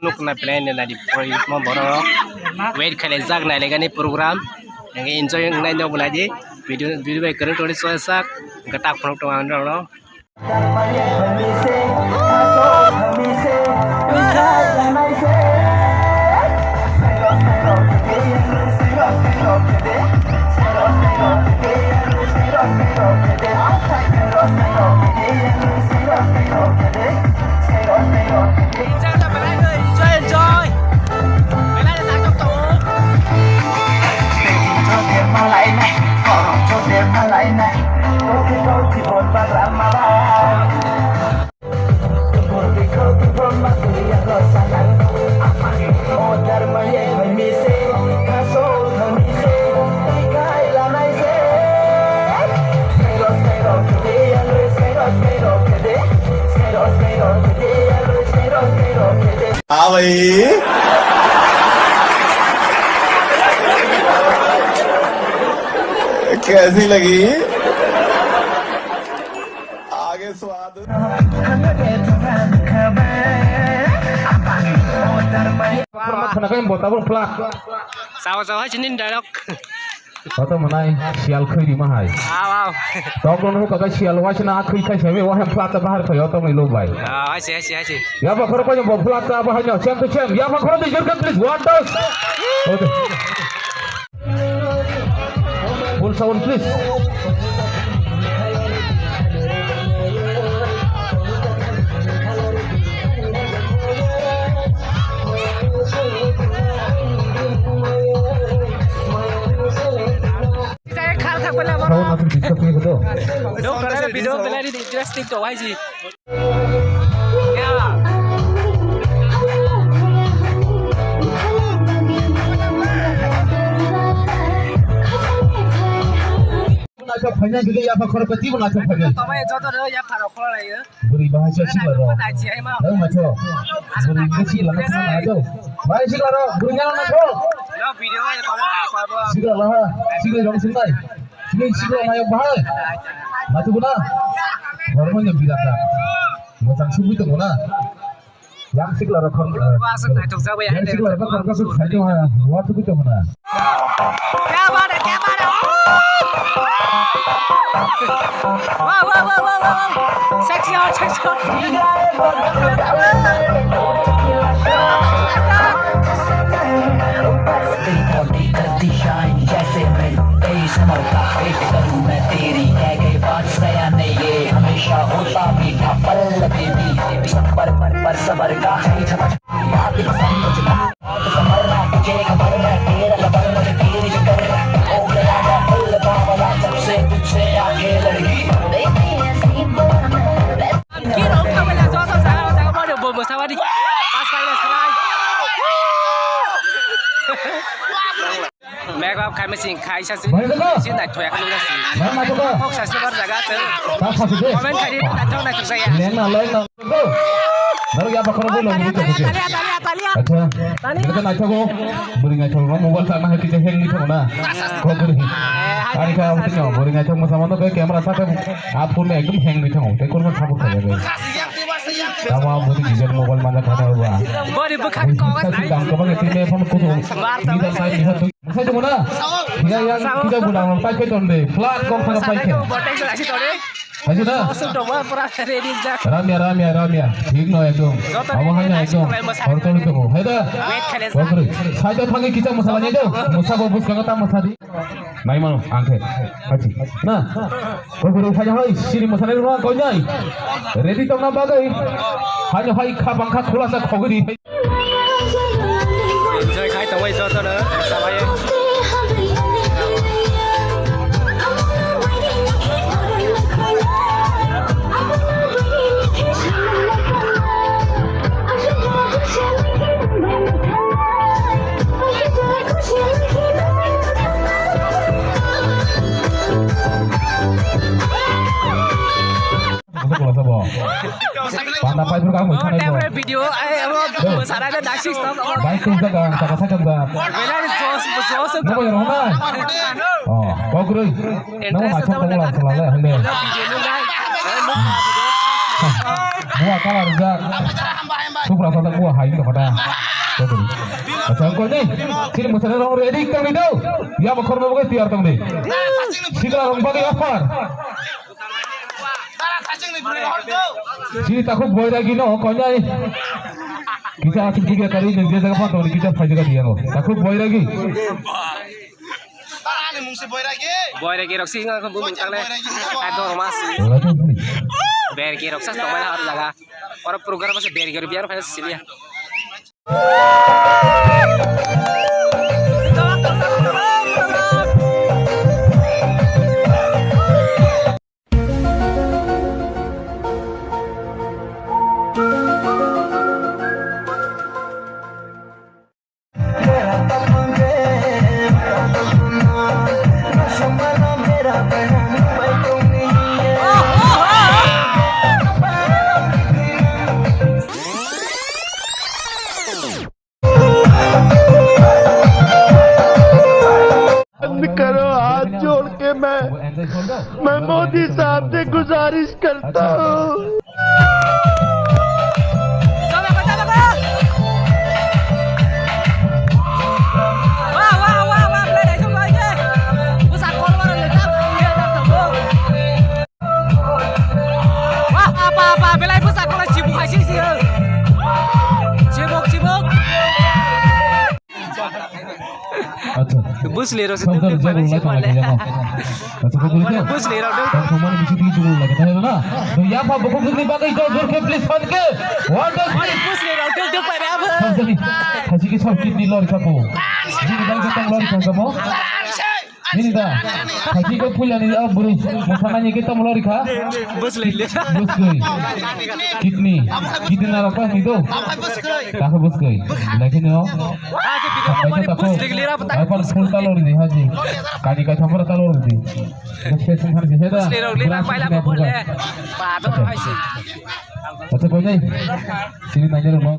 Nuk na plan na di proyek mo borok wait khale jak na lega ni program yang enjoy ngai no bula ji video bai kereng todi so sak gatak phok to an ro हाँ भाई कैसी लगी आगे स्वाद sao sao hết chín dialog Kata menai sial khơi di mahai. wow Tong dong kata sial wasna khơi khai sebe wah plata bahar khơi atau melu bai. hai sih Ya ba khoro ko plata bahanya cem to cem. Ya ba khoro di jerkan please what does. Full sound please. Kau nak bisa punya betul. Đâu cái video cái này thì interesting tổ hay gì? Nak banyak juga ya pakar peti pun nak banyak. Tao bây giờ cho tao ya pharo khola này nữa. Beri bahasa sih lah. Đại chị em Đâu mà cho. Beri kecil lah nak sana aja. Baik sih lah. Beri jangan nak cho. Đó video này có cái qua bữa. Sih lah. Sih dong sih lah. Sih lah naik bahaya. Maju guna. Hormonnya bilang dah. Macam subuh tu guna. Yang sih lah rakam. Qua sân này thuộc ra bây giờ. Yang sih lah rakam kasut saja mana. Waktu tu guna. क्या बात है wow sexy करती shine जैसे मैं तेज मरता पेट करूं मैं तेरी कह गए बात गया नहीं ये हमेशा होता मीठा पल बेबी पर सबर का है समझ बात पसंद मुझे बात समझना तुझे खबर है तेरा लबर मुझे तेरी कर हो गया मैं फुल बावला जब से तुझसे आगे लड़की Khi đó không phải là do tao có bao được bồi một sao đi pass bay là slide mẹ có khai mới xin khai sang xin đại thuê không được gì không sản xuất ra gác tới comment khai đi đặt trong này thực sự lên baru ya bakal boleh gitu gitu. Acha. Kita nak coba beri ngaco mobile tak nak kita hang gitu mana. Kau beri. Hari kau mesti beri ngaco sama tu kayak kamera satu phone में एकदम hang gitu. Tapi kau mana sabuk saja guys. Kamu beri digital mobile mana kau tahu bah. beri bukan kau kan. Kau pakai TV phone kudu. Kita saya lihat tu. Saya tu mana? Dia yang kita bulan pakai tu deh. Flat kau pakai pakai. Ayo dah. Ramya. ठीक ना एकदम. आवाज़ एकदम. और तो नहीं तो हो. है dah. Okey. Saya panggil kita masalahnya tu. Musa bos kau kata masadi. Naik mana? Angkat. Haji. Nah. Kau beri saja hai. Sini masalah ni orang kau nyai. Ready tu nak bagai. Hanya hai kabangkat khulasa kau geri. Enjoy khai tao bây giờ tao nữa. Sao vậy? Pandai pai pun kamu Oh, đem video em xả ra đá xích tao. Baik tu jaga, jaga saja jaga. Vậy là số Nama yang mana? Oh, kau kuru. Nama macam kamu lah selalu hande. Video luôn đây. Mua kalah rejak. Tu berapa tak buah hai tu pada. Macam kau ni, sini macam orang ready kau ni tu. Ya makor mau ke tiar tong ni. Sini orang bagi apa? Sini takut boy lagi no, kau ni. Kita asyik kita kari ni dia jaga apa? Kita fight jaga dia no. Takut boy lagi. Boy lagi roksi nggak kan bumi tang le. Ada orang masih. Bear ki roksas to mana harus jaga. Orang program masih bear ki biar file sini ya. करो हाथ जोड़ के मैं मोदी साहब से गुजारिश करता हूँ Bus lero se tu pada siapa le? Bus lero tu. Kamu mana mesti tinggi dulu lagi, tahu na? Tu ya apa buku ni bagai jauh jauh ke please fun ke? What does? Bus lero tu pada apa? Jadi, haji ke sab kini lor kamu. Jadi dah kita lor kamu. Ini dah. Haji ke punya ni ab beri. Masalahnya kita lor ka. Bus lele. Bus gay. Kitni. Kitna apa ni tu? Tak bus gay. Lagi ni oh. Bus lele apa tak? Apa full talor ni haji. Kali kata apa talor ni? Stesen hari ni dah. Bus lele apa lah boleh. Pada apa sih? Macam kau ni? Sini nanya rumah.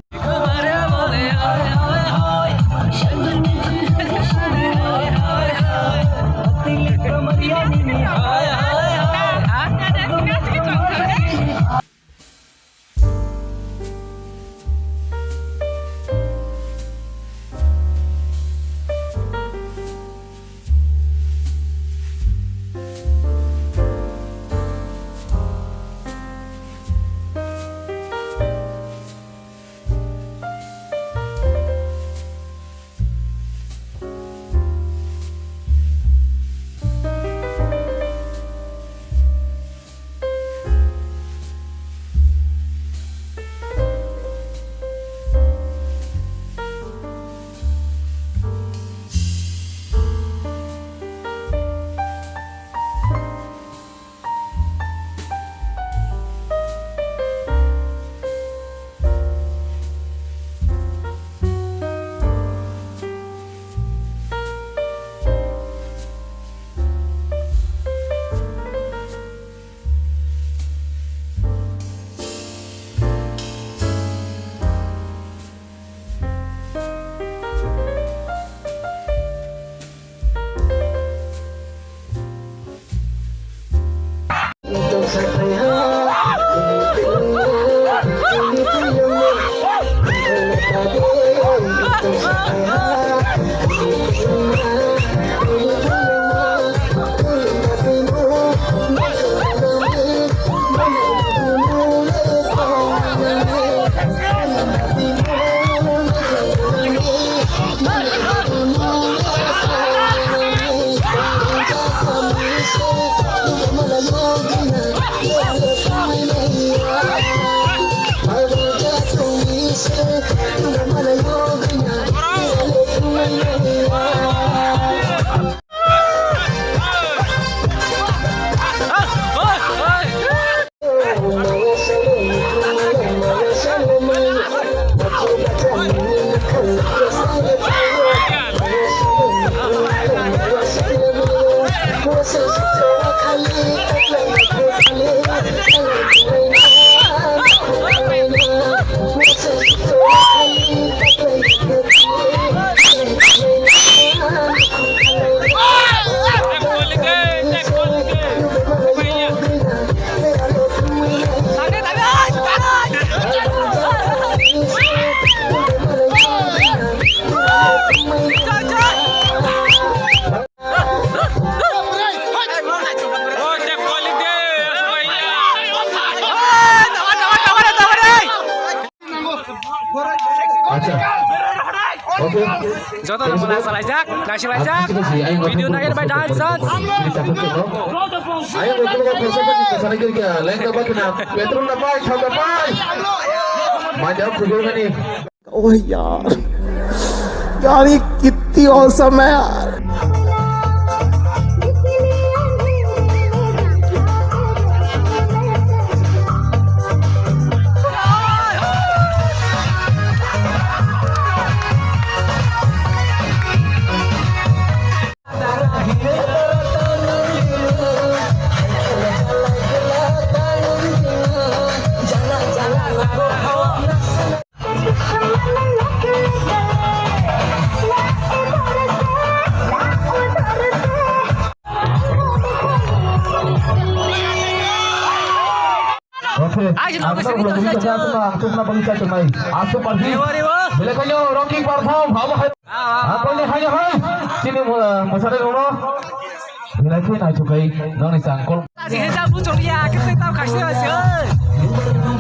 Acha. Oke. Joto na mula salajak, nasi lajak. Video na yan by Danson. Ayo betul kok proses kita sana kiri ke lain dapat kena petrol dapat छाप dapat मजा फुगल का नहीं ओह यार यार ये कितनी awesome है यार Langsung bangsa cemai. Asu pergi. Bila kau rocking perform, hawa hai. Apa ni hanya hai? Sini masara dulu. Bila kau nak cukai, nong ni sangkol. Kasih hijau bucong ya, kita tahu kasih hasil.